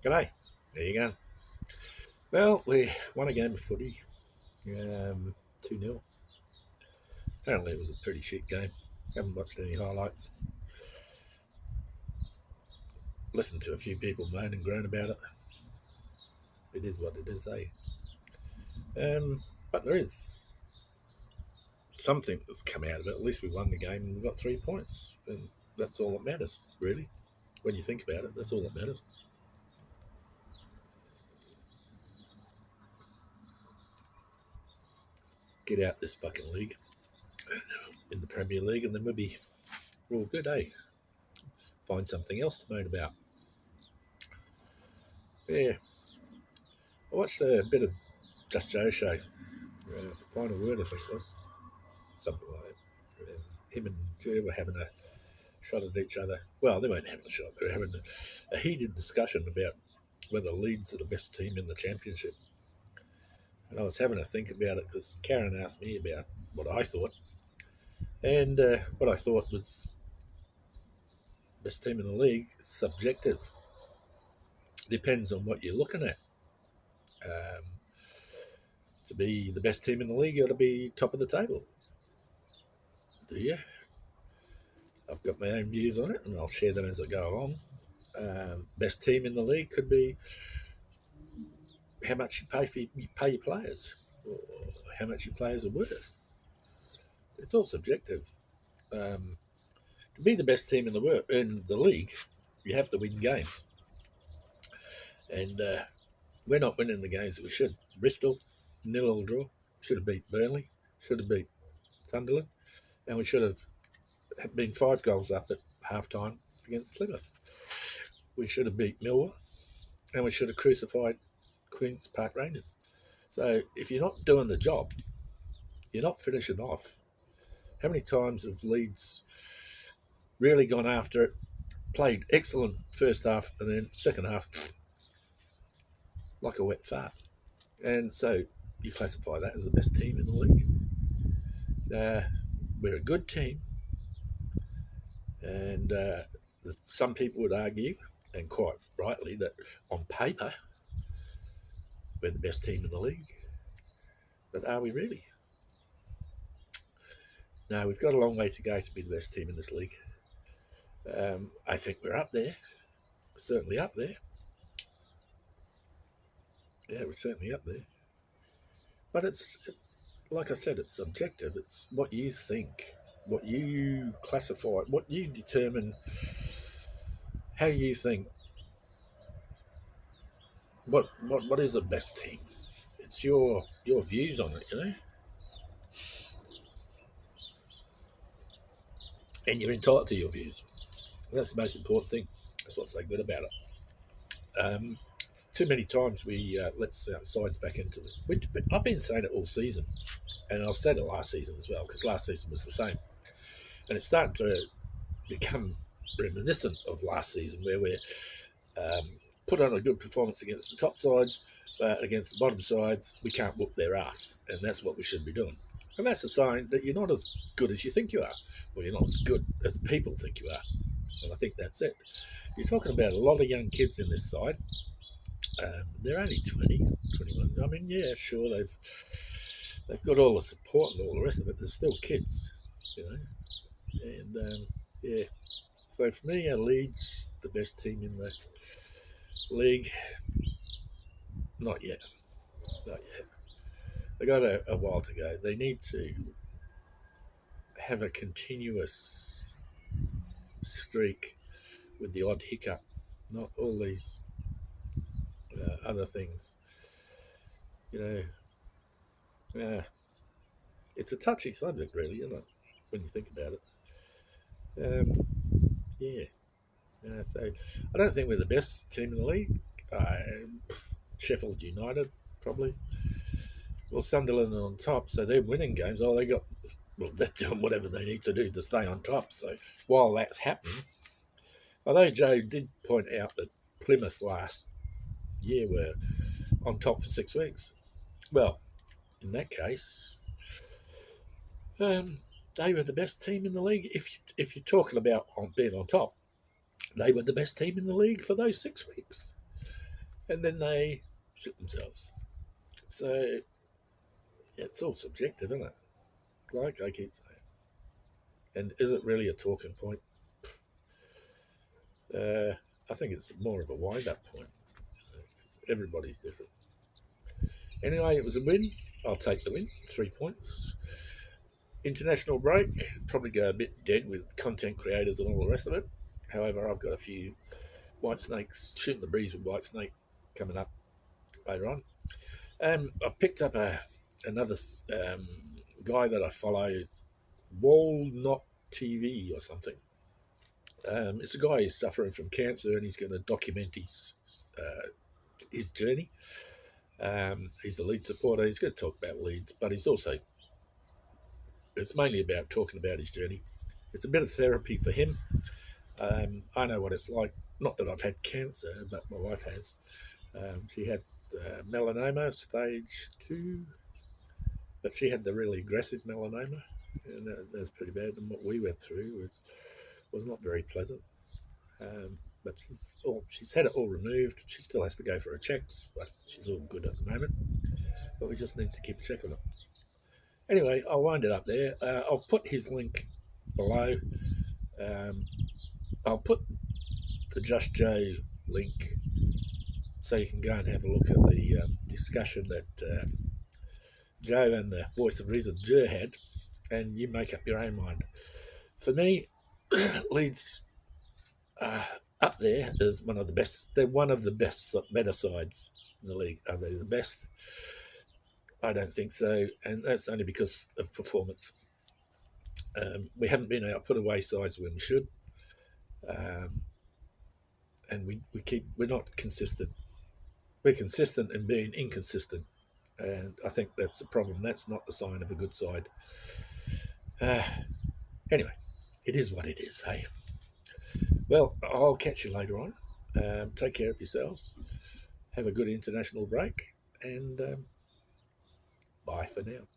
G'day. There you go. Well, we won a game of footy, 2-0. Apparently, it was a pretty shit game. Haven't watched any highlights. Listened to a few people moan and groan about it. It is what it is, eh? But there is something that's come out of it. At least we won the game and we got 3 points. And that's all that matters, really. When you think about it, that's all that matters. Get out this fucking league in the Premier League and then we're all good, eh? Find something else to moan about. Yeah, I watched a bit of Just Joe show. Final word, I think it was something like that. Him and Joe were having a shot at each other. Well, they weren't having a shot; they were having a heated discussion about whether Leeds are the best team in the championship. And I was having a think about it because Karen asked me about what I thought, and what I thought was best team in the league is subjective. Depends on what you're looking at. Um, to be the best team in the league, you got to be top of the table. Do you? I've got my own views on it, and I'll share them as I go along. Best team in the league could be how much you pay your players, or how much your players are worth. It's all subjective. Um, to be the best team in the league, you have to win games, and we're not winning the games that we should. Bristol, 0-0 draw. Should have beat Burnley. Should have beat Sunderland, and we should have been 5 goals up at half time against Plymouth. We should have beat Millwall, and we should have crucified Queen's Park Rangers. So if you're not doing the job, you're not finishing off. How many times have Leeds really gone after it, played excellent first half, and then second half like a wet fart? And so you classify that as the best team in the league. Uh, we're a good team, and some people would argue, and quite rightly, that on paper we're the best team in the league. But are we really? No, we've got a long way to go to be the best team in this league. I think we're up there, certainly up there. Yeah, we're certainly up there. But it's like I said, it's subjective. It's what you think, what you classify, what you determine, how you think. What is the best team? It's your views on it, and you're entitled to your views. That's the most important thing. That's what's so good about it. Too many times we let sides back into it. I've been saying it all season, and I've said it last season as well because last season was the same, and it's starting to become reminiscent of last season where we're um, put on a good performance against the top sides, but against the bottom sides we can't whoop their ass, and that's what we should be doing. And that's a sign that you're not as good as you think you are, or you're not as good as people think you are. And I think that's it. You're talking about a lot of young kids in this side. They're only 20, 21. I mean, yeah, sure, they've got all the support and all the rest of it. They're still kids, you know. And yeah, so for me, Leeds, the best team in the league, not yet, not yet. They got a while to go. They need to have a continuous streak with the odd hiccup, not all these other things. You know, it's a touchy subject, really, isn't it? When you think about it. Yeah. So I don't think we're the best team in the league. Sheffield United, probably. Well, Sunderland are on top, so they're winning games. Oh, they're doing whatever they need to do to stay on top. So while that's happening, although Joe did point out that Plymouth last year were on top for 6 weeks. Well, in that case, they were the best team in the league. If you're talking about being on top, they were the best team in the league for those 6 weeks. and then they shit themselves. So it's all subjective, isn't it? Like I keep saying. And is it really a talking point? Uh, I think it's more of a wind-up point because everybody's different. Anyway, it was a win. I'll take the win. 3 points. International break. Probably go a bit dead with content creators and all the rest of it. However, I've got a few Whitesnakes, shooting the breeze with Whitesnake coming up later on. I've picked up another guy that I follow, Walnut TV or something. It's a guy who's suffering from cancer and he's going to document his journey. He's a Leeds supporter. He's going to talk about Leeds, but it's mainly about talking about his journey. It's a bit of therapy for him. I know what it's like. Not that I've had cancer, but my wife has. She had melanoma stage 2, but she had the really aggressive melanoma, and that was pretty bad. And what we went through was not very pleasant. But she's had it all removed. She still has to go for her checks, but she's all good at the moment. But we just need to keep checking it. Anyway, I'll wind it up there. I'll put his link below. Um, I'll put the Just Joe link so you can go and have a look at the discussion that Joe and the Voice of Reason Joe had, and you make up your own mind. For me, Leeds up there is one of the best. They're one of the best, better sides in the league. Are they the best? I don't think so, and that's only because of performance. We haven't been able to put away sides when we should, and we're not consistent. We're consistent in being inconsistent, and I think that's a problem. That's not the sign of a good side. Anyway, it is what it is, hey? Well, I'll catch you later on. Take care of yourselves. Have a good international break, and bye for now.